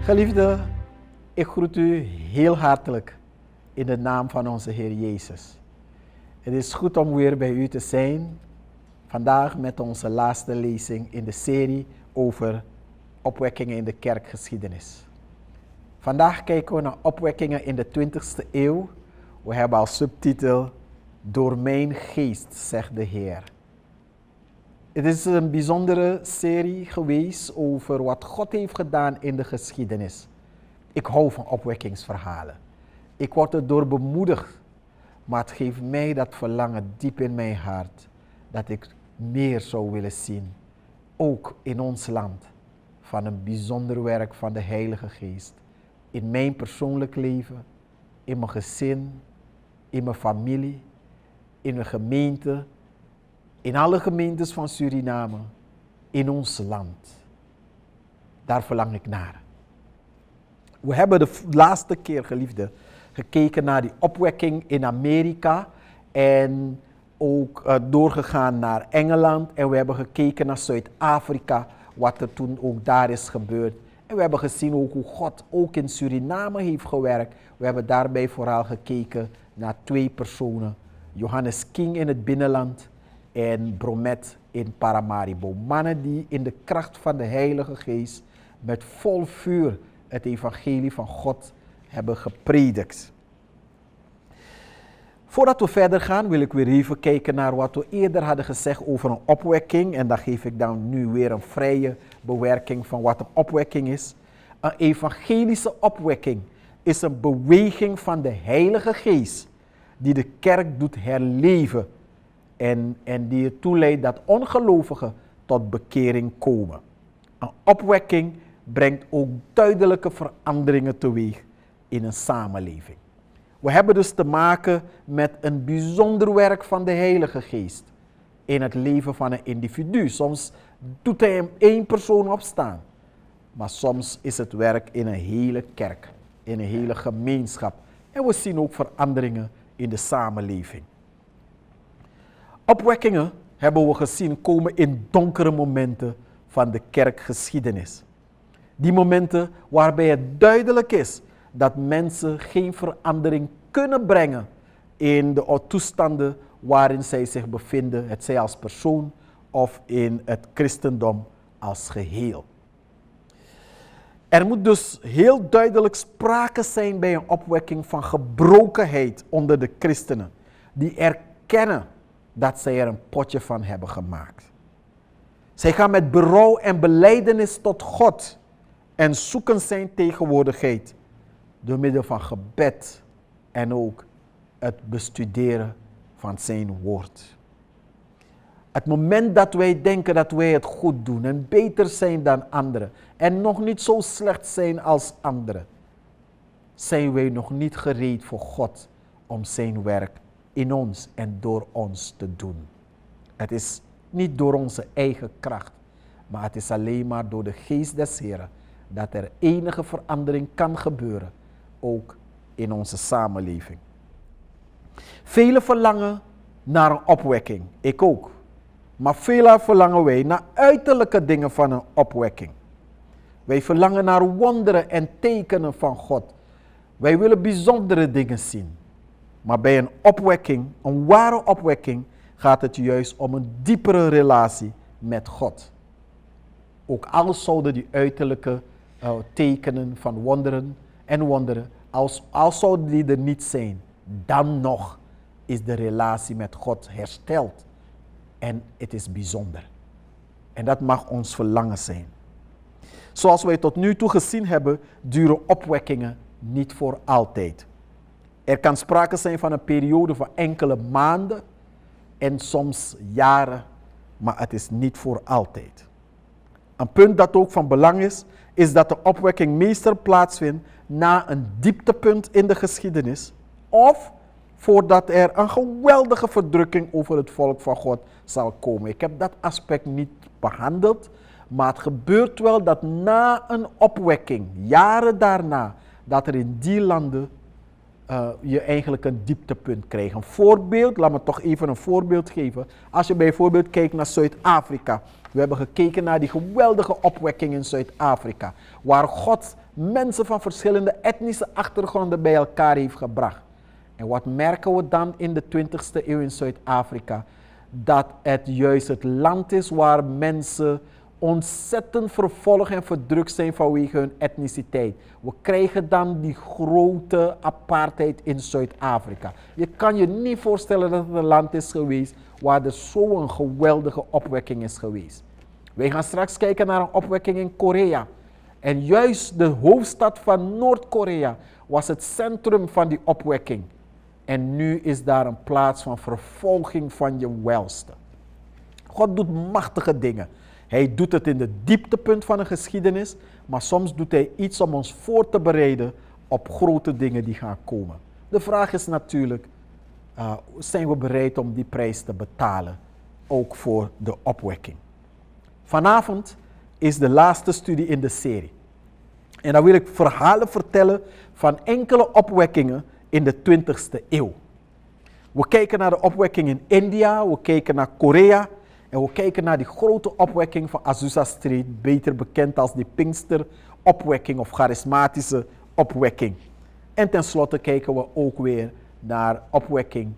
Geliefde, ik groet u heel hartelijk in de naam van onze Heer Jezus. Het is goed om weer bij u te zijn, vandaag met onze laatste lezing in de serie over opwekkingen in de kerkgeschiedenis. Vandaag kijken we naar opwekkingen in de 20e eeuw. We hebben als subtitel Door mijn geest, zegt de Heer. Het is een bijzondere serie geweest over wat God heeft gedaan in de geschiedenis. Ik hou van opwekkingsverhalen. Ik word erdoor bemoedigd, maar het geeft mij dat verlangen diep in mijn hart, dat ik meer zou willen zien, ook in ons land, van een bijzonder werk van de Heilige Geest. In mijn persoonlijk leven, in mijn gezin, in mijn familie, in mijn gemeente, in alle gemeentes van Suriname, in ons land. Daar verlang ik naar. We hebben de laatste keer, geliefde, gekeken naar die opwekking in Amerika en ook doorgegaan naar Engeland. En we hebben gekeken naar Zuid-Afrika, wat er toen ook daar is gebeurd. En we hebben gezien ook hoe God ook in Suriname heeft gewerkt. We hebben daarbij vooral gekeken naar 2 personen. Johannes King in het binnenland en Bromet in Paramaribo. Mannen die in de kracht van de Heilige Geest met vol vuur het evangelie van God hebben gepredikt. Voordat we verder gaan wil ik weer even kijken naar wat we eerder hadden gezegd over een opwekking. En daar geef ik dan nu weer een vrije bewerking van wat een opwekking is. Een evangelische opwekking is een beweging van de Heilige Geest die de kerk doet herleven en die ertoe leidt dat ongelovigen tot bekering komen. Een opwekking brengt ook duidelijke veranderingen teweeg in een samenleving. We hebben dus te maken met een bijzonder werk van de Heilige Geest in het leven van een individu. Soms doet hij hem 1 persoon opstaan, maar soms is het werk in een hele kerk, in een hele gemeenschap. En we zien ook veranderingen in de samenleving. Opwekkingen, hebben we gezien, komen in donkere momenten van de kerkgeschiedenis. Die momenten waarbij het duidelijk is dat mensen geen verandering kunnen brengen in de toestanden waarin zij zich bevinden, het zij als persoon of in het christendom als geheel. Er moet dus heel duidelijk sprake zijn bij een opwekking van gebrokenheid onder de christenen, die erkennen dat zij er een potje van hebben gemaakt. Zij gaan met berouw en belijdenis tot God en zoeken zijn tegenwoordigheid door middel van gebed en ook het bestuderen van zijn woord. Het moment dat wij denken dat wij het goed doen en beter zijn dan anderen en nog niet zo slecht zijn als anderen, zijn wij nog niet gereed voor God om zijn werk in ons en door ons te doen. Het is niet door onze eigen kracht, maar het is alleen maar door de geest des Heren dat er enige verandering kan gebeuren, ook in onze samenleving. Velen verlangen naar een opwekking, ik ook. Maar veelal verlangen wij naar uiterlijke dingen van een opwekking. Wij verlangen naar wonderen en tekenen van God. Wij willen bijzondere dingen zien. Maar bij een opwekking, een ware opwekking, gaat het juist om een diepere relatie met God. Ook al zouden die uiterlijke tekenen van wonderen, als zouden die er niet zijn, dan nog is de relatie met God hersteld. En het is bijzonder. En dat mag ons verlangen zijn. Zoals wij tot nu toe gezien hebben, duren opwekkingen niet voor altijd. Er kan sprake zijn van een periode van enkele maanden en soms jaren, maar het is niet voor altijd. Een punt dat ook van belang is, is dat de opwekking meestal plaatsvindt na een dieptepunt in de geschiedenis of voordat er een geweldige verdrukking over het volk van God zal komen. Ik heb dat aspect niet behandeld, maar het gebeurt wel dat na een opwekking, jaren daarna, dat er in die landen je eigenlijk een dieptepunt krijgt. Een voorbeeld, laat me toch even een voorbeeld geven. Als je bijvoorbeeld kijkt naar Zuid-Afrika. We hebben gekeken naar die geweldige opwekking in Zuid-Afrika. Waar God mensen van verschillende etnische achtergronden bij elkaar heeft gebracht. En wat merken we dan in de 20e eeuw in Zuid-Afrika? Dat het juist het land is waar mensen ontzettend vervolgd en verdrukt zijn vanwege hun etniciteit. We krijgen dan die grote apartheid in Zuid-Afrika. Je kan je niet voorstellen dat het een land is geweest waar er zo'n geweldige opwekking is geweest. Wij gaan straks kijken naar een opwekking in Korea. En juist de hoofdstad van Noord-Korea was het centrum van die opwekking. En nu is daar een plaats van vervolging van je welste. God doet machtige dingen. Hij doet het in de dieptepunt van een geschiedenis, maar soms doet hij iets om ons voor te bereiden op grote dingen die gaan komen. De vraag is natuurlijk, zijn we bereid om die prijs te betalen, ook voor de opwekking? Vanavond is de laatste studie in de serie. En dan wil ik verhalen vertellen van enkele opwekkingen in de 20e eeuw. We kijken naar de opwekking in India, we kijken naar Korea en we kijken naar die grote opwekking van Azusa Street, beter bekend als die Pinkster-opwekking of charismatische opwekking. En tenslotte kijken we ook weer naar opwekking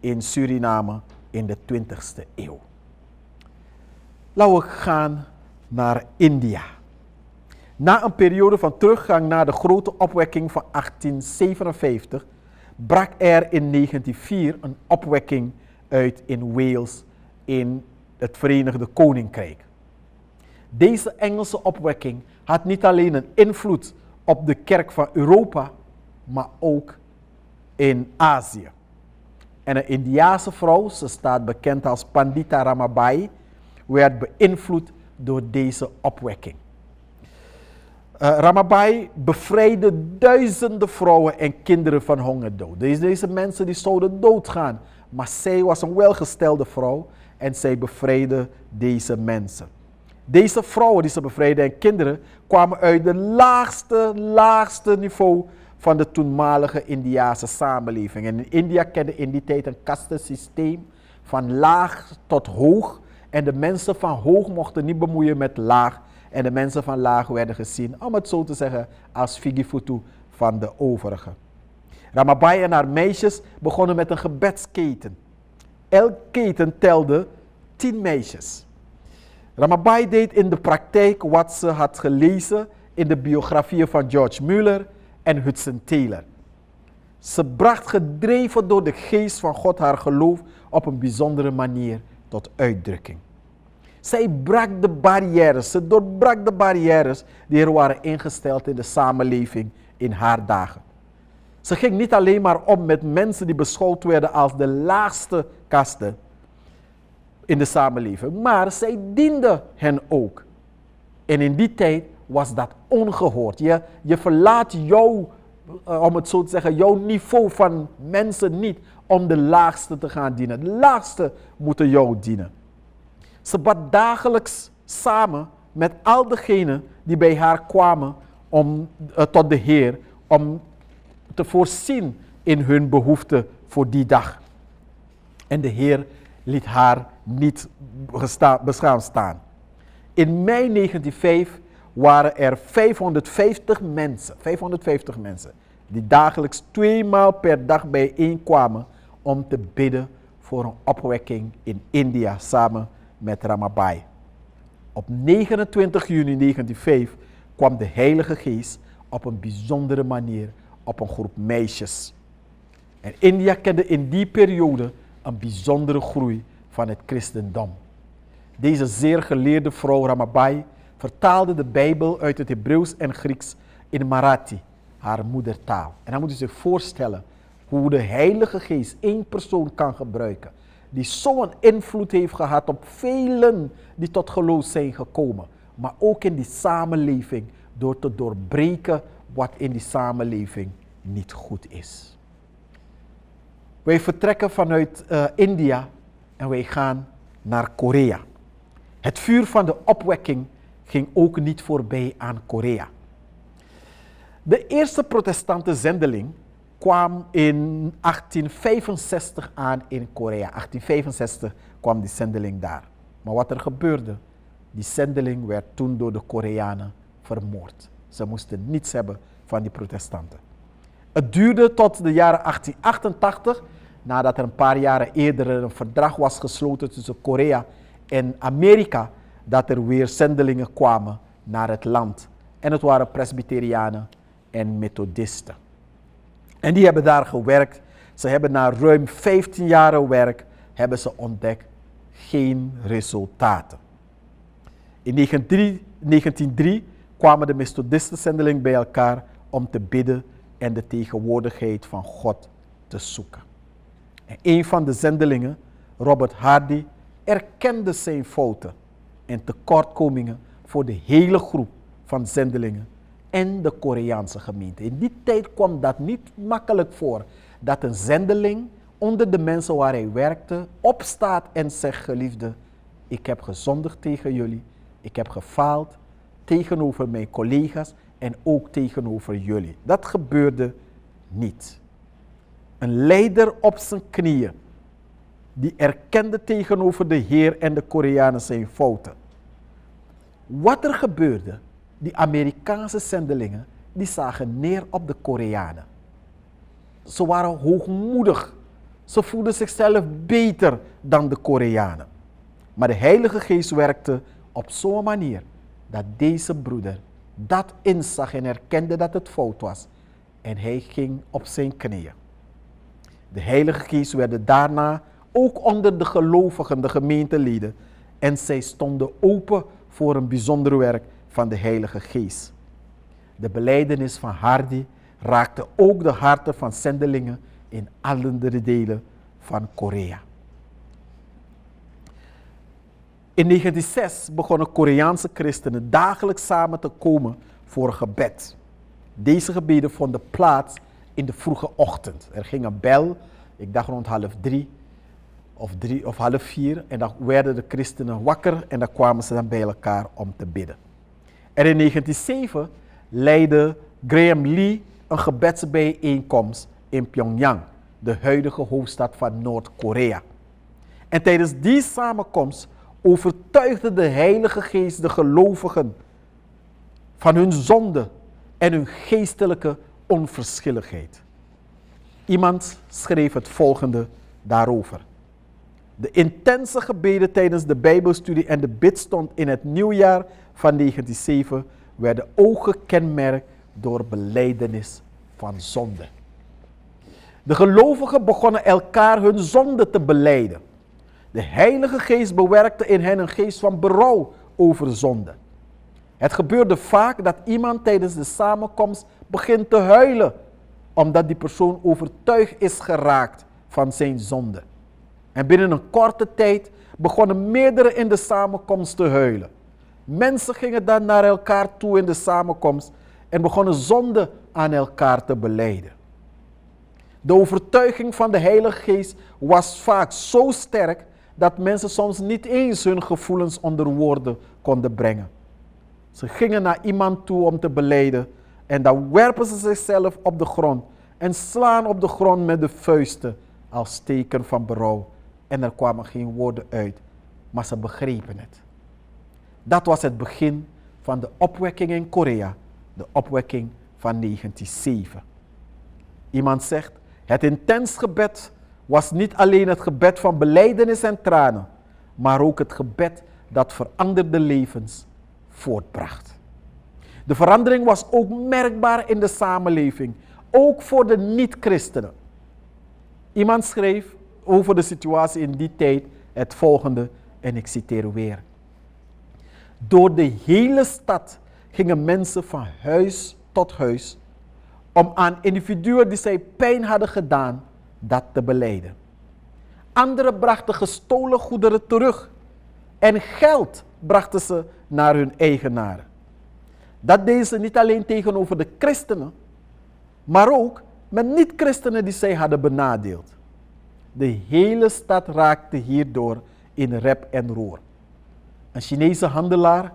in Suriname in de 20e eeuw. Laten we gaan naar India. Na een periode van teruggang naar de grote opwekking van 1857 brak er in 1904 een opwekking uit in Wales in het Verenigde Koninkrijk. Deze Engelse opwekking had niet alleen een invloed op de kerk van Europa, maar ook in Azië. En een Indiase vrouw, ze staat bekend als Pandita Ramabai, werd beïnvloed door deze opwekking. Ramabai bevrijdde duizenden vrouwen en kinderen van hongerdood. Deze mensen die zouden doodgaan, maar zij was een welgestelde vrouw en zij bevrijdde deze mensen. Deze vrouwen die ze bevrijdden en kinderen kwamen uit de laagste niveau van de toenmalige Indiase samenleving. En in India kende in die tijd een kastensysteem van laag tot hoog. En de mensen van hoog mochten niet bemoeien met laag. En de mensen van laag werden gezien, om het zo te zeggen, als figifutu van de overigen. Ramabai en haar meisjes begonnen met een gebedsketen. Elk keten telde 10 meisjes. Ramabai deed in de praktijk wat ze had gelezen in de biografieën van George Muller en Hudson Taylor. Ze bracht gedreven door de geest van God haar geloof op een bijzondere manier tot uitdrukking. Zij brak de barrières, ze doorbrak de barrières die er waren ingesteld in de samenleving in haar dagen. Ze ging niet alleen maar om met mensen die beschouwd werden als de laagste kasten in de samenleving, maar zij diende hen ook. En in die tijd was dat ongehoord. Je verlaat jouw, om het zo te zeggen, jouw niveau van mensen niet om de laagste te gaan dienen. De laagste moeten jou dienen. Ze bad dagelijks samen met al degenen die bij haar kwamen tot de Heer, om te voorzien in hun behoeften voor die dag. En de Heer liet haar niet beschaamd staan. In mei 1905 waren er 550 mensen die dagelijks 2 maal per dag bijeenkwamen om te bidden voor een opwekking in India samen met Ramabai. Op 29 juni 1905 kwam de Heilige Geest op een bijzondere manier op een groep meisjes. En India kende in die periode een bijzondere groei van het christendom. Deze zeer geleerde vrouw Ramabai vertaalde de Bijbel uit het Hebreeuws en Grieks in Marathi, haar moedertaal. En dan moet u zich voorstellen hoe de Heilige Geest 1 persoon kan gebruiken, die zo'n invloed heeft gehad op velen die tot geloof zijn gekomen. Maar ook in die samenleving door te doorbreken wat in die samenleving niet goed is. Wij vertrekken vanuit India en wij gaan naar Korea. Het vuur van de opwekking ging ook niet voorbij aan Korea. De eerste protestante zendeling kwam in 1865 aan in Korea. 1865 kwam die zendeling daar. Maar wat er gebeurde, die zendeling werd toen door de Koreanen vermoord. Ze moesten niets hebben van die protestanten. Het duurde tot de jaren 1888, nadat er een paar jaren eerder een verdrag was gesloten tussen Korea en Amerika, dat er weer zendelingen kwamen naar het land. En het waren presbyterianen en methodisten. En die hebben daar gewerkt. Ze hebben na ruim 15 jaar werk hebben ze ontdekt geen resultaten. In 1903 kwamen de Methodistenzendelingen bij elkaar om te bidden en de tegenwoordigheid van God te zoeken. En een van de zendelingen, Robert Hardy, erkende zijn fouten en tekortkomingen voor de hele groep van zendelingen en de Koreaanse gemeente. In die tijd kwam dat niet makkelijk voor, dat een zendeling onder de mensen waar hij werkte opstaat en zegt: geliefde, ik heb gezondigd tegen jullie, ik heb gefaald tegenover mijn collega's en ook tegenover jullie. Dat gebeurde niet. Een leider op zijn knieën, die erkende tegenover de Heer en de Koreanen zijn fouten. Wat er gebeurde, die Amerikaanse zendelingen, die zagen neer op de Koreanen. Ze waren hoogmoedig. Ze voelden zichzelf beter dan de Koreanen. Maar de Heilige Geest werkte op zo'n manier dat deze broeder dat inzag en erkende dat het fout was. En hij ging op zijn knieën. De Heilige Geest werd daarna ook onder de gelovigen, de gemeenteleden. En zij stonden open voor een bijzonder werk van de Heilige Geest. De belijdenis van Hardy raakte ook de harten van zendelingen in andere delen van Korea. In 1906 begonnen Koreaanse christenen dagelijks samen te komen voor gebed. Deze gebeden vonden plaats in de vroege ochtend. Er ging een bel, ik dacht rond 2:30 of 3:30, en dan werden de christenen wakker en dan kwamen ze dan bij elkaar om te bidden. En in 1907 leidde Graham Lee een gebedsbijeenkomst in Pyongyang, de huidige hoofdstad van Noord-Korea. En tijdens die samenkomst overtuigde de Heilige Geest de gelovigen van hun zonde en hun geestelijke onverschilligheid. Iemand schreef het volgende daarover. De intense gebeden tijdens de Bijbelstudie en de bidstond in het nieuwjaar van 1907 werden ook gekenmerkt door belijdenis van zonde. De gelovigen begonnen elkaar hun zonde te belijden. De Heilige Geest bewerkte in hen een geest van berouw over zonde. Het gebeurde vaak dat iemand tijdens de samenkomst begint te huilen, omdat die persoon overtuigd is geraakt van zijn zonde. En binnen een korte tijd begonnen meerdere in de samenkomst te huilen. Mensen gingen dan naar elkaar toe in de samenkomst en begonnen zonde aan elkaar te belijden. De overtuiging van de Heilige Geest was vaak zo sterk dat mensen soms niet eens hun gevoelens onder woorden konden brengen. Ze gingen naar iemand toe om te belijden en dan werpen ze zichzelf op de grond en slaan op de grond met de vuisten als teken van berouw. En er kwamen geen woorden uit, maar ze begrepen het. Dat was het begin van de opwekking in Korea, de opwekking van 1907. Iemand zegt, het intens gebed was niet alleen het gebed van belijdenis en tranen, maar ook het gebed dat veranderde levens voortbracht. De verandering was ook merkbaar in de samenleving, ook voor de niet-christenen. Iemand schreef over de situatie in die tijd het volgende, en ik citeer weer. Door de hele stad gingen mensen van huis tot huis om aan individuen die zij pijn hadden gedaan, dat te belijden. Anderen brachten gestolen goederen terug en geld brachten ze naar hun eigenaren. Dat deden ze niet alleen tegenover de christenen, maar ook met niet-christenen die zij hadden benadeeld. De hele stad raakte hierdoor in rep en roer. Een Chinese handelaar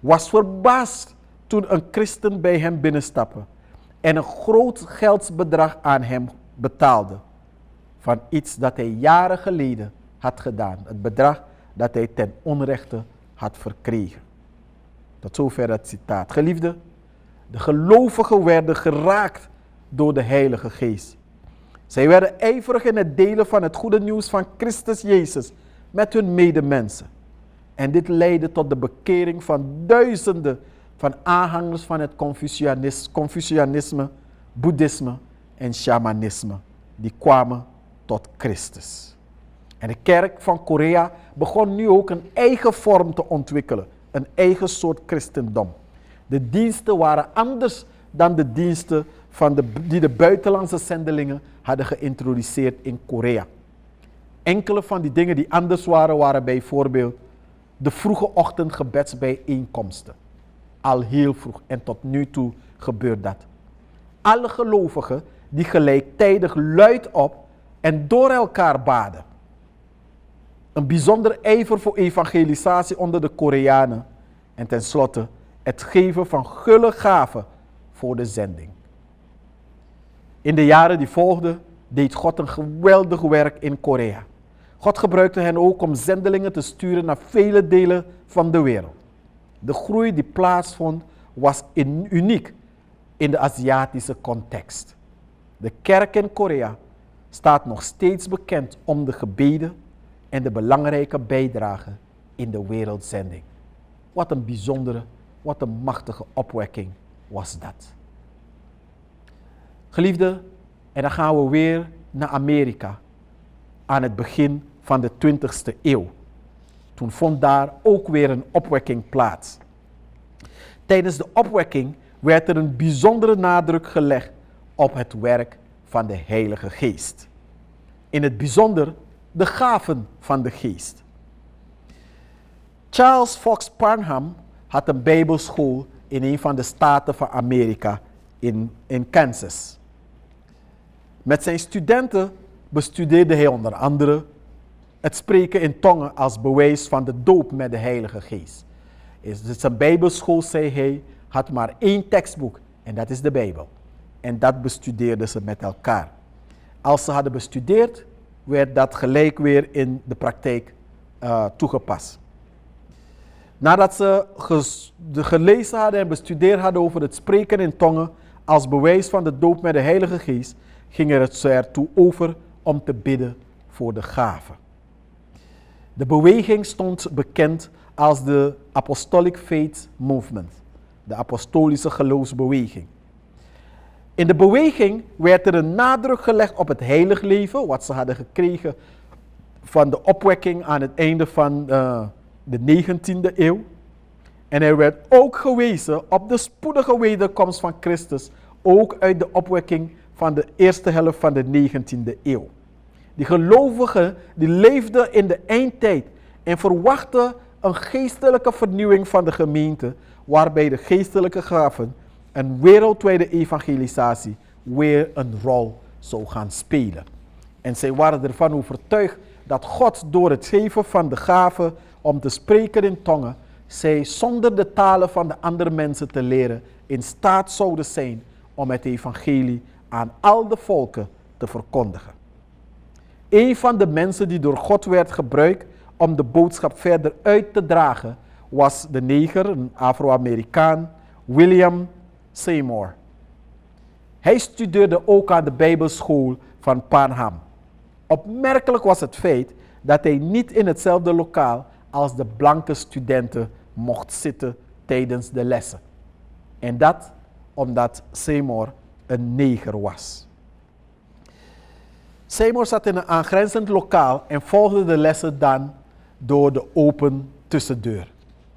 was verbaasd toen een christen bij hem binnenstapte en een groot geldsbedrag aan hem betaalde van iets dat hij jaren geleden had gedaan. Het bedrag dat hij ten onrechte had verkregen. Tot zover het citaat. Geliefden, de gelovigen werden geraakt door de Heilige Geest. Zij werden ijverig in het delen van het goede nieuws van Christus Jezus met hun medemensen. En dit leidde tot de bekering van duizenden van aanhangers van het Confucianisme, Boeddhisme en Shamanisme. Die kwamen tot Christus. En de kerk van Korea begon nu ook een eigen vorm te ontwikkelen. Een eigen soort christendom. De diensten waren anders dan de diensten die de buitenlandse zendelingen hadden geïntroduceerd in Korea. Enkele van die dingen die anders waren bijvoorbeeld de vroege ochtendgebedsbijeenkomsten. Al heel vroeg en tot nu toe gebeurt dat. Alle gelovigen die gelijktijdig luidop en door elkaar baden. Een bijzonder ijver voor evangelisatie onder de Koreanen. En tenslotte het geven van gulle gaven voor de zending. In de jaren die volgden deed God een geweldig werk in Korea. God gebruikte hen ook om zendelingen te sturen naar vele delen van de wereld. De groei die plaatsvond was uniek in de Aziatische context. De kerk in Korea staat nog steeds bekend om de gebeden en de belangrijke bijdrage in de wereldzending. Wat een bijzondere, wat een machtige opwekking was dat. Geliefden, en dan gaan we weer naar Amerika aan het begin van de 20e eeuw. Toen vond daar ook weer een opwekking plaats. Tijdens de opwekking werd er een bijzondere nadruk gelegd op het werk van de Heilige Geest. In het bijzonder de gaven van de Geest. Charles Fox Parham had een bijbelschool in een van de staten van Amerika, in Kansas. Met zijn studenten bestudeerde hij onder andere het spreken in tongen als bewijs van de doop met de Heilige Geest. Zijn bijbelschool, zei hij, had maar één tekstboek en dat is de Bijbel. En dat bestudeerden ze met elkaar. Als ze hadden bestudeerd, werd dat gelijk weer in de praktijk toegepast. Nadat ze gelezen hadden en bestudeerd hadden over het spreken in tongen als bewijs van de doop met de Heilige Geest, ging het ertoe over om te bidden voor de gaven. De beweging stond bekend als de Apostolic Faith Movement, de apostolische geloofsbeweging. In de beweging werd er een nadruk gelegd op het heilig leven, wat ze hadden gekregen van de opwekking aan het einde van de 19e eeuw. En er werd ook gewezen op de spoedige wederkomst van Christus, ook uit de opwekking van de eerste helft van de 19e eeuw. Die gelovigen die leefden in de eindtijd en verwachten een geestelijke vernieuwing van de gemeente, waarbij de geestelijke gaven en wereldwijde evangelisatie weer een rol zou gaan spelen. En zij waren ervan overtuigd dat God door het geven van de gave om te spreken in tongen, zij zonder de talen van de andere mensen te leren in staat zouden zijn om het evangelie aan al de volken te verkondigen. Een van de mensen die door God werd gebruikt om de boodschap verder uit te dragen was de neger, een Afro-Amerikaan, William Seymour. Hij studeerde ook aan de Bijbelschool van Parham. Opmerkelijk was het feit dat hij niet in hetzelfde lokaal als de blanke studenten mocht zitten tijdens de lessen. En dat omdat Seymour een neger was. Seymour zat in een aangrenzend lokaal en volgde de lessen dan door de open tussendeur.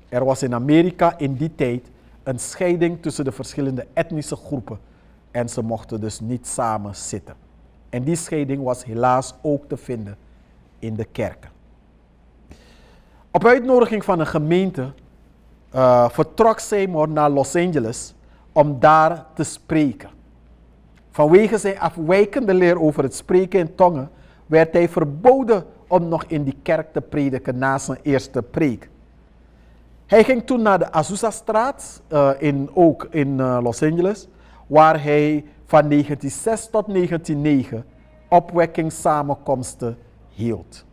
Er was in Amerika in die tijd een scheiding tussen de verschillende etnische groepen en ze mochten dus niet samen zitten. En die scheiding was helaas ook te vinden in de kerken. Op uitnodiging van een gemeente vertrok Seymour naar Los Angeles om daar te spreken. Vanwege zijn afwijkende leer over het spreken in tongen werd hij verboden om nog in die kerk te prediken na zijn eerste preek. Hij ging toen naar de Azusa-straat, ook in Los Angeles, waar hij van 1906 tot 1909 opwekkingssamenkomsten hield.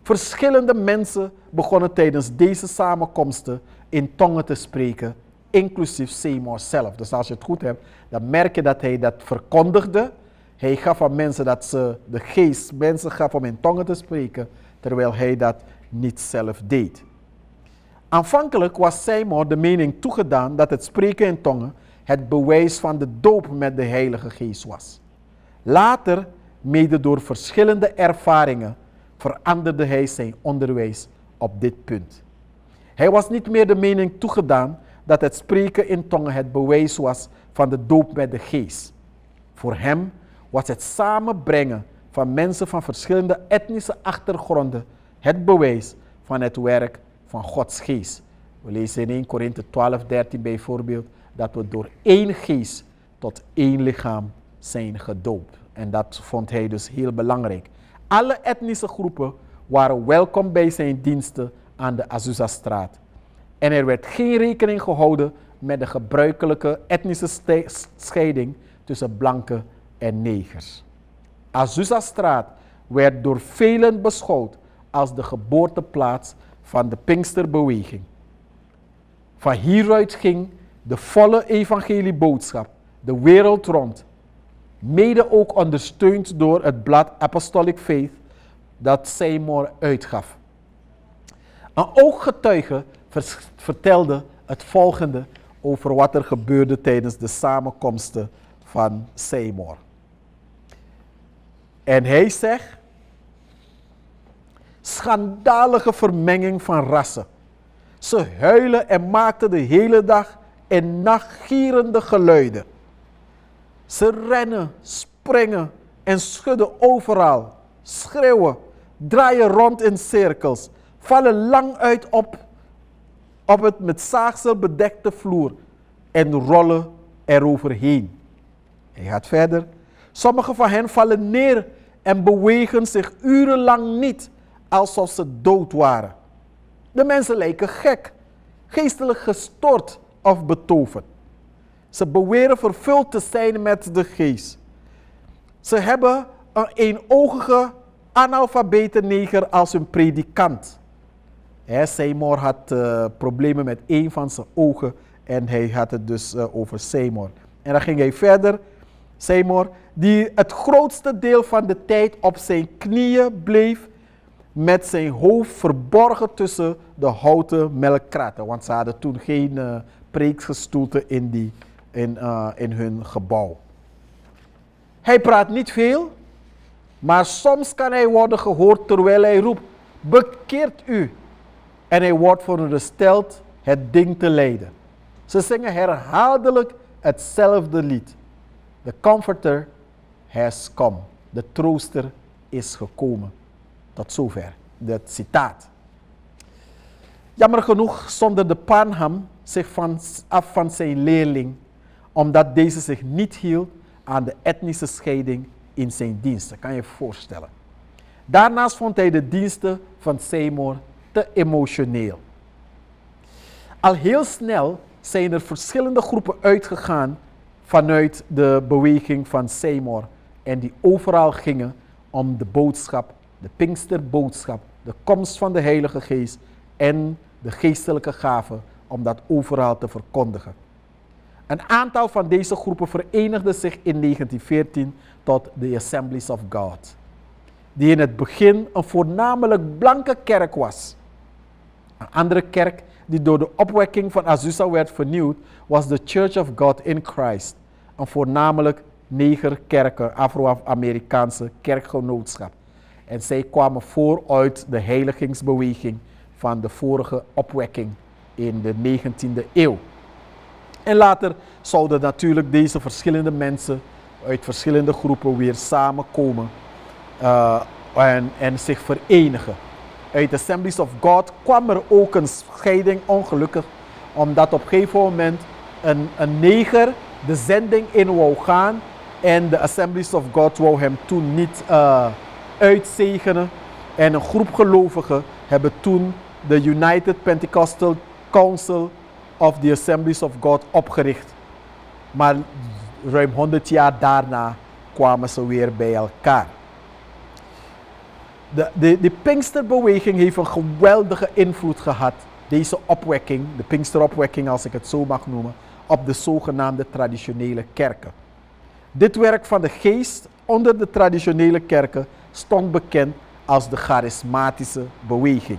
Verschillende mensen begonnen tijdens deze samenkomsten in tongen te spreken, inclusief Seymour zelf. Dus als je het goed hebt, dan merk je dat hij dat verkondigde. Hij gaf aan mensen dat ze de geest mensen gaf om in tongen te spreken, terwijl hij dat niet zelf deed. Aanvankelijk was Seymour de mening toegedaan dat het spreken in tongen het bewijs van de doop met de Heilige Geest was. Later, mede door verschillende ervaringen, veranderde hij zijn onderwijs op dit punt. Hij was niet meer de mening toegedaan dat het spreken in tongen het bewijs was van de doop met de Geest. Voor hem was het samenbrengen van mensen van verschillende etnische achtergronden het bewijs van het werk van Gods Geest. We lezen in 1 Korinthe 12:13 bijvoorbeeld dat we door één geest tot één lichaam zijn gedoopt. En dat vond hij dus heel belangrijk. Alle etnische groepen waren welkom bij zijn diensten aan de Azusa-straat. En er werd geen rekening gehouden met de gebruikelijke etnische scheiding tussen blanken en negers. Azusa-straat werd door velen beschouwd als de geboorteplaats van de Pinksterbeweging. Van hieruit ging de volle evangelieboodschap de wereld rond, mede ook ondersteund door het blad Apostolic Faith dat Seymour uitgaf. Een ooggetuige vertelde het volgende over wat er gebeurde tijdens de samenkomsten van Seymour. En hij zegt: schandalige vermenging van rassen. Ze huilen en maakten de hele dag en nacht gierende geluiden. Ze rennen, springen en schudden overal, schreeuwen, draaien rond in cirkels, vallen lang uit op het met zaagsel bedekte vloer en rollen eroverheen. Hij gaat verder. Sommigen van hen vallen neer en bewegen zich urenlang niet, alsof ze dood waren. De mensen lijken gek, geestelijk gestoord of betoverd. Ze beweren vervuld te zijn met de geest. Ze hebben een eenoogige analfabete neger als hun predikant. Seymour had problemen met één van zijn ogen en hij had het dus over Seymour. En dan ging hij verder. Seymour, die het grootste deel van de tijd op zijn knieën bleef, met zijn hoofd verborgen tussen de houten melkkratten. Want ze hadden toen geen preekgestoelte in hun gebouw. Hij praat niet veel, maar soms kan hij worden gehoord terwijl hij roept: bekeert u. En hij wordt verondersteld het ding te leiden. Ze zingen herhaaldelijk hetzelfde lied. The Comforter has come. De trooster is gekomen. Tot zover het citaat. Jammer genoeg zonderde Parham zich af van zijn leerling, omdat deze zich niet hield aan de etnische scheiding in zijn diensten. Kan je je voorstellen. Daarnaast vond hij de diensten van Seymour te emotioneel. Al heel snel zijn er verschillende groepen uitgegaan vanuit de beweging van Seymour en die overal gingen om de boodschap, de Pinksterboodschap, de komst van de Heilige Geest en de geestelijke gaven om dat overal te verkondigen. Een aantal van deze groepen verenigde zich in 1914 tot de Assemblies of God, die in het begin een voornamelijk blanke kerk was. Een andere kerk die door de opwekking van Azusa werd vernieuwd was de Church of God in Christ, een voornamelijk negerkerken, Afro-Amerikaanse kerkgenootschap. En zij kwamen voor uit de heiligingsbeweging van de vorige opwekking in de 19e eeuw. En later zouden natuurlijk deze verschillende mensen uit verschillende groepen weer samenkomen en zich verenigen. Uit de Assemblies of God kwam er ook een scheiding, ongelukkig, omdat op een gegeven moment een neger de zending in wou gaan en de Assemblies of God wou hem toen niet uitzegenen. En een groep gelovigen hebben toen de United Pentecostal Council of the Assemblies of God opgericht. Maar ruim 100 jaar daarna kwamen ze weer bij elkaar. De Pinksterbeweging heeft een geweldige invloed gehad, deze opwekking, de Pinksteropwekking als ik het zo mag noemen, op de zogenaamde traditionele kerken. Dit werk van de geest onder de traditionele kerken stond bekend als de charismatische beweging.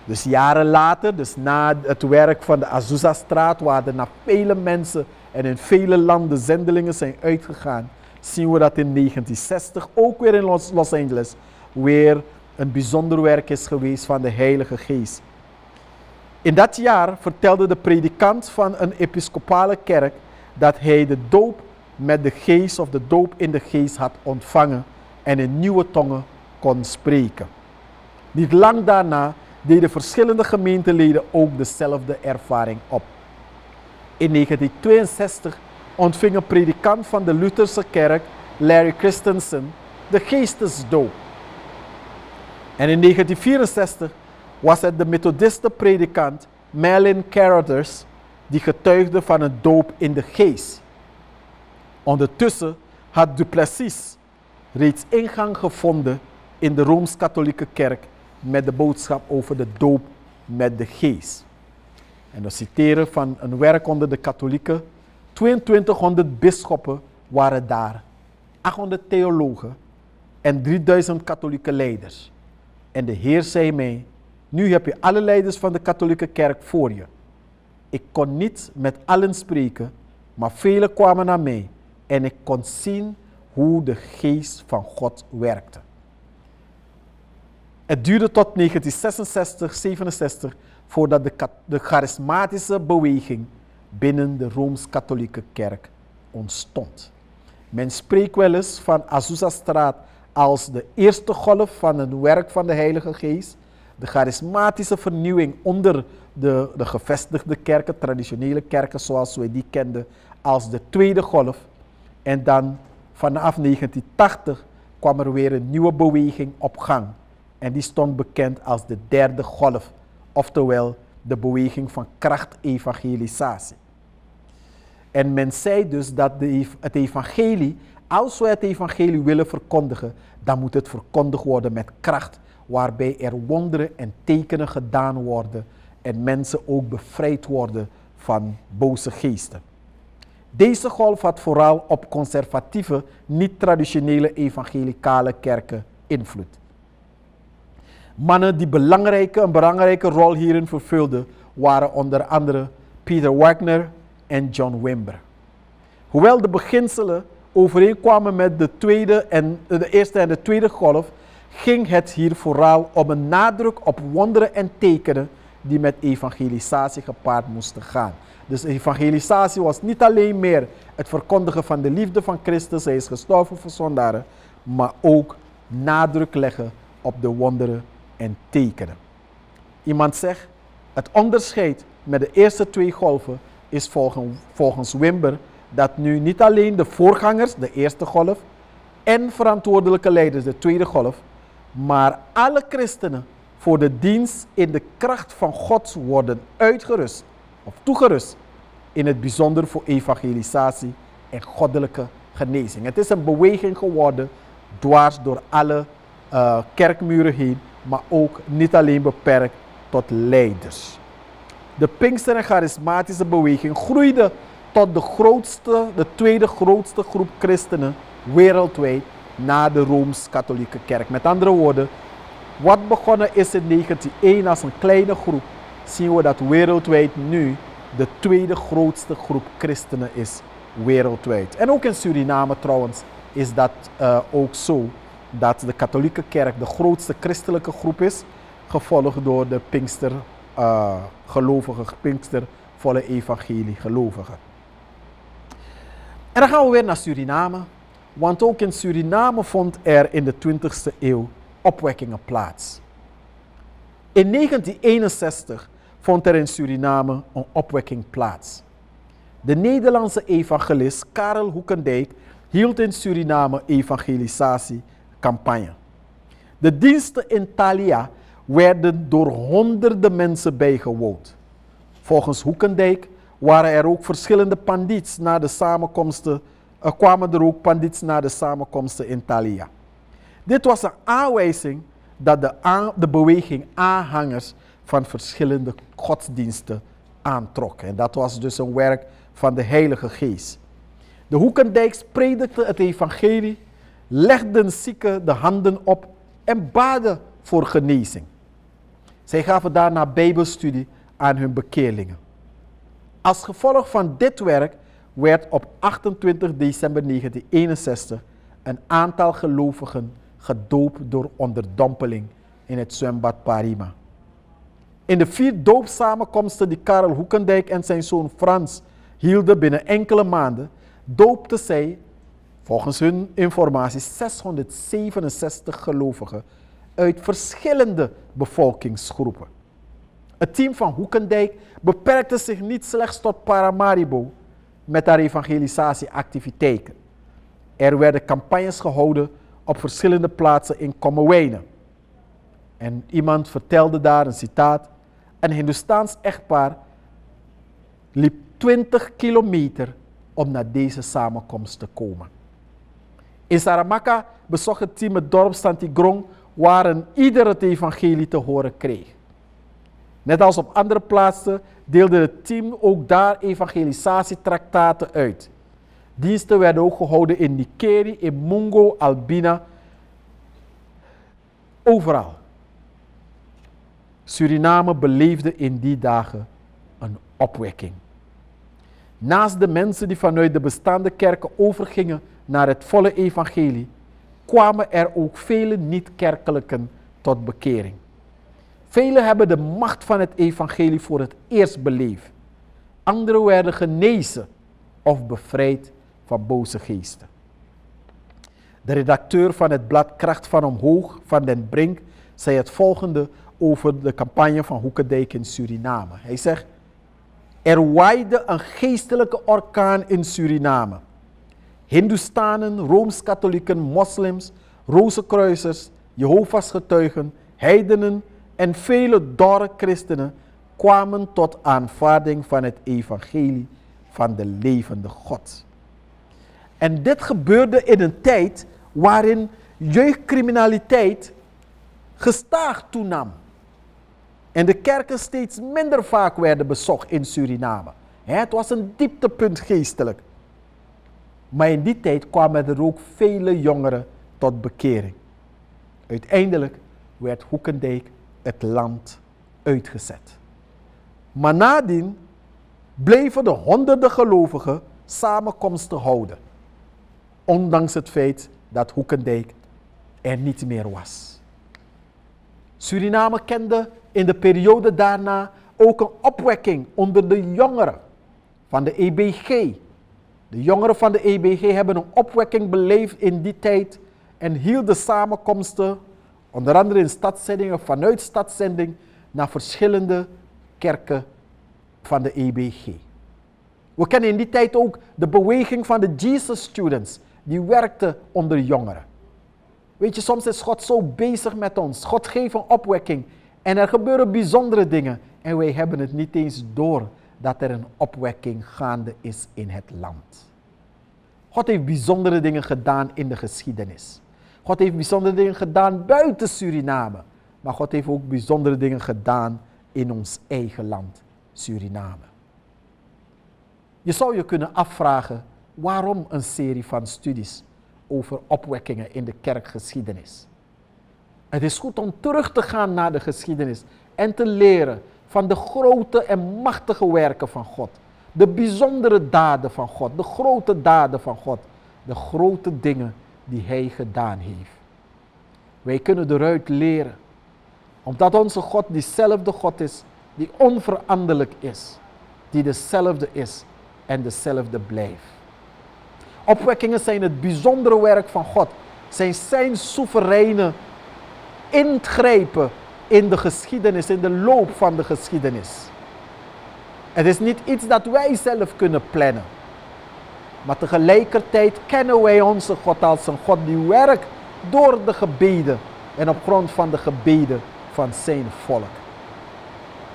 Dus jaren later, dus na het werk van de Azusa-straat, waar er naar vele mensen en in vele landen zendelingen zijn uitgegaan, zien we dat in 1960 ook weer in Los Angeles weer een bijzonder werk is geweest van de Heilige Geest. In dat jaar vertelde de predikant van een episcopale kerk dat hij de doop met de geest of de doop in de geest had ontvangen en in nieuwe tongen kon spreken. Niet lang daarna deden verschillende gemeenteleden ook dezelfde ervaring op. In 1962 ontving een predikant van de Lutherse kerk, Larry Christensen, de geestesdoop. En in 1964 was het de methodiste predikant Malin Carothers die getuigde van een doop in de geest. Ondertussen had Duplessis reeds ingang gevonden in de Rooms-Katholieke kerk met de boodschap over de doop met de geest. En we citeren van een werk onder de katholieken. 2200 bisschoppen waren daar, 800 theologen en 3000 katholieke leiders. En de Heer zei mij, nu heb je alle leiders van de katholieke kerk voor je. Ik kon niet met allen spreken, maar velen kwamen naar mij en ik kon zien hoe de geest van God werkte. Het duurde tot 1966, 67 voordat de charismatische beweging binnen de Rooms-Katholieke kerk ontstond. Men spreekt wel eens van Azusa-straat als de eerste golf van het werk van de Heilige Geest. De charismatische vernieuwing onder de gevestigde kerken, traditionele kerken zoals we die kenden, als de tweede golf. En dan vanaf 1980 kwam er weer een nieuwe beweging op gang. En die stond bekend als de derde golf, oftewel de beweging van krachtevangelisatie. En men zei dus dat het evangelie, als we het evangelie willen verkondigen, dan moet het verkondigd worden met kracht, waarbij er wonderen en tekenen gedaan worden en mensen ook bevrijd worden van boze geesten. Deze golf had vooral op conservatieve, niet-traditionele evangelicale kerken invloed. Mannen die een belangrijke rol hierin vervulden waren onder andere Peter Wagner en John Wimber. Hoewel de beginselen overeenkwamen met de eerste en de tweede golf, ging het hier vooral om een nadruk op wonderen en tekenen die met evangelisatie gepaard moesten gaan. Dus evangelisatie was niet alleen meer het verkondigen van de liefde van Christus, hij is gestorven voor zondaren, maar ook nadruk leggen op de wonderen en tekenen. Iemand zegt, het onderscheid met de eerste twee golven is volgens Wimber dat nu niet alleen de voorgangers, de eerste golf, en verantwoordelijke leiders, de tweede golf, maar alle christenen voor de dienst in de kracht van God worden uitgerust of toegerust, in het bijzonder voor evangelisatie en goddelijke genezing. Het is een beweging geworden dwars door alle kerkmuren heen, maar ook niet alleen beperkt tot leiders. De Pinkster- en charismatische beweging groeide tot de tweede grootste groep christenen wereldwijd na de Rooms-Katholieke kerk. Met andere woorden, wat begonnen is in 1901 als een kleine groep, zien we dat wereldwijd nu de tweede grootste groep christenen is wereldwijd. En ook in Suriname trouwens is dat ook zo, dat de katholieke kerk de grootste christelijke groep is, gevolgd door de Pinkster-gelovigen, Pinkster-volle evangelie-gelovigen. En dan gaan we weer naar Suriname, want ook in Suriname vond er in de 20e eeuw opwekkingen plaats. In 1961 vond er in Suriname een opwekking plaats. De Nederlandse evangelist Karel Hoekendijk hield in Suriname evangelisatiecampagne. De diensten in Thalia werden door honderden mensen bijgewoond. Volgens Hoekendijk waren er ook verschillende pandits naar de samenkomsten, kwamen er ook pandits naar de samenkomsten in Thalia. Dit was een aanwijzing dat de beweging aanhangers van verschillende godsdiensten aantrok. En dat was dus een werk van de Heilige Geest. De Hoekendijks predikten het evangelie, legden zieken de handen op en baden voor genezing. Zij gaven daarna bijbelstudie aan hun bekeerlingen. Als gevolg van dit werk werd op 28 december 1961 een aantal gelovigen gedoopt door onderdompeling in het zwembad Parima. In de 4 doopsamenkomsten die Karel Hoekendijk en zijn zoon Frans hielden binnen enkele maanden, doopten zij, volgens hun informatie, 667 gelovigen uit verschillende bevolkingsgroepen. Het team van Hoekendijk beperkte zich niet slechts tot Paramaribo met haar evangelisatieactiviteiten. Er werden campagnes gehouden op verschillende plaatsen in Kommerwijnen. En iemand vertelde daar, een citaat, een Hindoestaans echtpaar liep 20 kilometer om naar deze samenkomst te komen. In Saramaka bezocht het team het dorp Santigrong, waar ieder het evangelie te horen kreeg. Net als op andere plaatsen deelde het team ook daar evangelisatietraktaten uit. Diensten werden ook gehouden in Nikeri, in Mungo, Albina, overal. Suriname beleefde in die dagen een opwekking. Naast de mensen die vanuit de bestaande kerken overgingen naar het volle evangelie, kwamen er ook vele niet-kerkelijken tot bekering. Velen hebben de macht van het evangelie voor het eerst beleefd. Anderen werden genezen of bevrijd van boze geesten. De redacteur van het blad Kracht van Omhoog, Van den Brink, zei het volgende over de campagne van Hoekendijk in Suriname. Hij zegt: er waaide een geestelijke orkaan in Suriname. Hindoestanen, Rooms-Katholieken, moslims, Rozenkruisers, Jehovah's getuigen, heidenen en vele dorre christenen kwamen tot aanvaarding van het evangelie van de levende God. En dit gebeurde in een tijd waarin jeugdcriminaliteit gestaag toenam. En de kerken steeds minder vaak werden bezocht in Suriname. Het was een dieptepunt geestelijk. Maar in die tijd kwamen er ook vele jongeren tot bekering. Uiteindelijk werd Hoekendijk het land uitgezet. Maar nadien bleven de honderden gelovigen samenkomsten houden. Ondanks het feit dat Hoekendijk er niet meer was. Suriname kende in de periode daarna ook een opwekking onder de jongeren van de EBG. De jongeren van de EBG hebben een opwekking beleefd in die tijd en hielden samenkomsten, onder andere in stadszendingen, vanuit stadszending naar verschillende kerken van de EBG. We kennen in die tijd ook de beweging van de Jesus Students, die werkte onder jongeren. Weet je, soms is God zo bezig met ons. God geeft een opwekking en er gebeuren bijzondere dingen. En wij hebben het niet eens door dat er een opwekking gaande is in het land. God heeft bijzondere dingen gedaan in de geschiedenis. God heeft bijzondere dingen gedaan buiten Suriname. Maar God heeft ook bijzondere dingen gedaan in ons eigen land, Suriname. Je zou je kunnen afvragen, waarom een serie van studies over opwekkingen in de kerkgeschiedenis? Het is goed om terug te gaan naar de geschiedenis en te leren van de grote en machtige werken van God. De bijzondere daden van God, de grote daden van God, de grote dingen die Hij gedaan heeft. Wij kunnen eruit leren, omdat onze God diezelfde God is, die onveranderlijk is, die dezelfde is en dezelfde blijft. Opwekkingen zijn het bijzondere werk van God, zijn soevereine ingrijpen in de geschiedenis, in de loop van de geschiedenis. Het is niet iets dat wij zelf kunnen plannen. Maar tegelijkertijd kennen wij onze God als een God die werkt door de gebeden en op grond van de gebeden van zijn volk.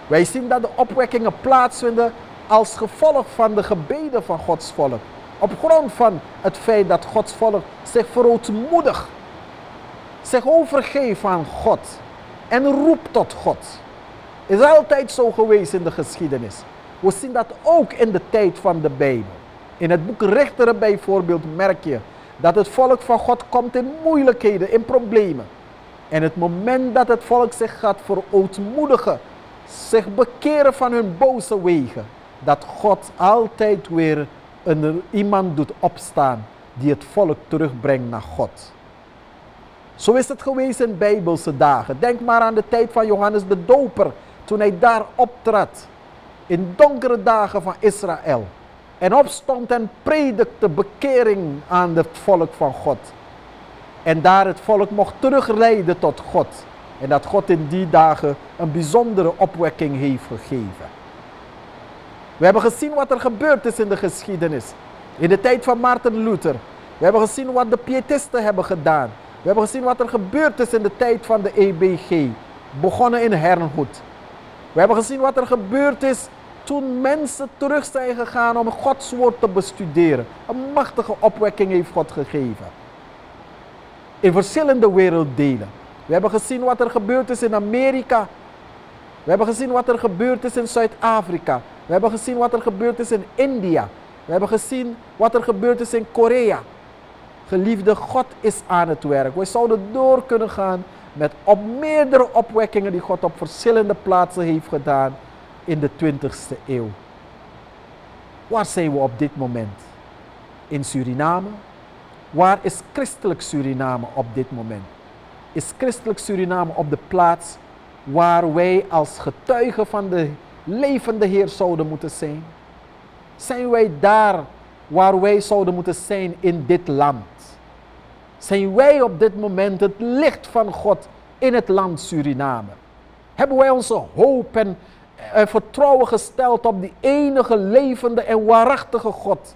Wij zien dat de opwekkingen plaatsvinden als gevolg van de gebeden van Gods volk, op grond van het feit dat Gods volk zich verootmoedigt, zich overgeeft aan God en roept tot God. Is altijd zo geweest in de geschiedenis. We zien dat ook in de tijd van de Bijbel. In het boek Richteren bijvoorbeeld merk je dat het volk van God komt in moeilijkheden, in problemen. En het moment dat het volk zich gaat verootmoedigen, zich bekeren van hun boze wegen, dat God altijd weer iemand doet opstaan die het volk terugbrengt naar God. Zo is het geweest in Bijbelse dagen. Denk maar aan de tijd van Johannes de Doper, toen hij daar optrad, in donkere dagen van Israël. En opstond en predikte bekering aan het volk van God. En daar het volk mocht terugleiden tot God. En dat God in die dagen een bijzondere opwekking heeft gegeven. We hebben gezien wat er gebeurd is in de geschiedenis. In de tijd van Maarten Luther. We hebben gezien wat de Pietisten hebben gedaan. We hebben gezien wat er gebeurd is in de tijd van de EBG. Begonnen in Herrnhut. We hebben gezien wat er gebeurd is toen mensen terug zijn gegaan om Gods woord te bestuderen. Een machtige opwekking heeft God gegeven. In verschillende werelddelen. We hebben gezien wat er gebeurd is in Amerika. We hebben gezien wat er gebeurd is in Zuid-Afrika. We hebben gezien wat er gebeurd is in India. We hebben gezien wat er gebeurd is in Korea. Geliefde, God is aan het werk. We zouden door kunnen gaan met op meerdere opwekkingen die God op verschillende plaatsen heeft gedaan in de 20e eeuw. Waar zijn we op dit moment? In Suriname? Waar is christelijk Suriname op dit moment? Is christelijk Suriname op de plaats waar wij als getuigen van de levende Heer zouden moeten zijn? Zijn wij daar waar wij zouden moeten zijn in dit land? Zijn wij op dit moment het licht van God in het land Suriname? Hebben wij onze hoop en vertrouwen gesteld op die enige levende en waarachtige God?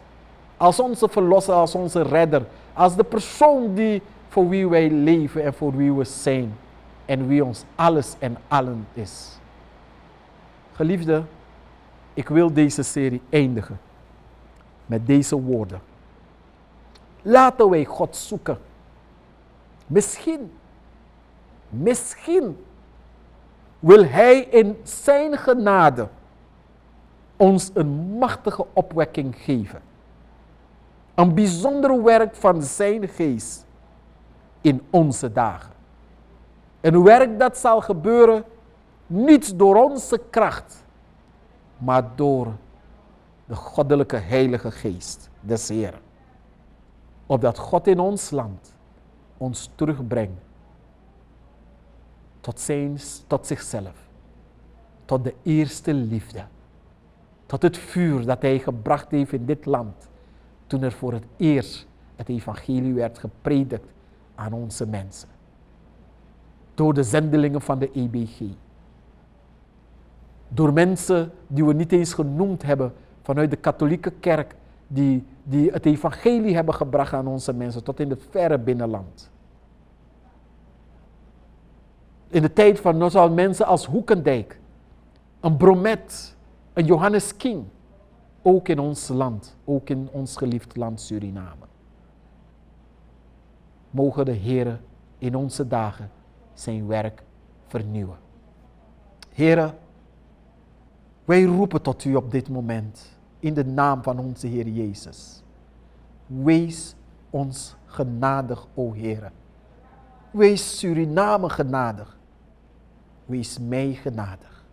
Als onze verlosser, als onze redder, als de persoon die voor wie wij leven en voor wie we zijn. En wie ons alles en allen is. Geliefde, ik wil deze serie eindigen met deze woorden. Laten wij God zoeken. Misschien wil Hij in zijn genade ons een machtige opwekking geven. Een bijzonder werk van zijn geest in onze dagen. Een werk dat zal gebeuren niet door onze kracht, maar door de goddelijke Heilige Geest des Heeren. Opdat God in ons land ons terugbrengt tot zichzelf, tot de eerste liefde, tot het vuur dat Hij gebracht heeft in dit land, toen er voor het eerst het evangelie werd gepredikt aan onze mensen. Door de zendelingen van de EBG. Door mensen die we niet eens genoemd hebben vanuit de katholieke kerk, die het evangelie hebben gebracht aan onze mensen tot in het verre binnenland. In de tijd van mensen als Hoekendijk, een Bromet, een Johannes King, ook in ons land, ook in ons geliefd land Suriname. Mogen de Heere in onze dagen zijn werk vernieuwen. Heere, wij roepen tot u op dit moment in de naam van onze Heer Jezus. Wees ons genadig, o Heere. Wees Suriname genadig. Wees mij genadig.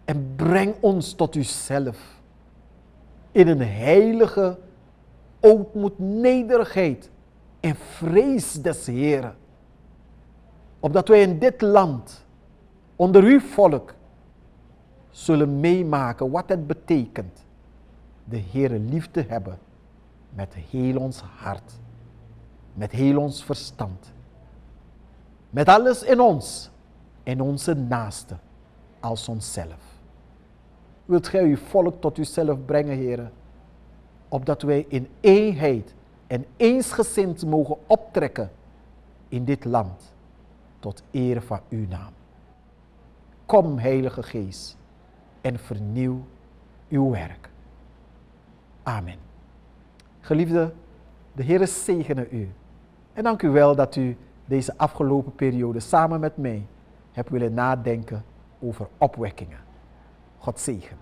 En breng ons tot uzelf in een heilige ootmoed, nederigheid en vrees des Heeren. Opdat wij in dit land, onder uw volk, zullen meemaken wat het betekent de Heere lief te hebben met heel ons hart, met heel ons verstand, met alles in ons en onze naaste als onszelf. Wilt gij uw volk tot uzelf brengen, Heere, opdat wij in eenheid en eensgezind mogen optrekken in dit land tot eer van uw naam. Kom, Heilige Geest, en vernieuw uw werk. Amen. Geliefde, de Heer zegene u. En dank u wel dat u deze afgelopen periode samen met mij hebt willen nadenken over opwekkingen. God zegen.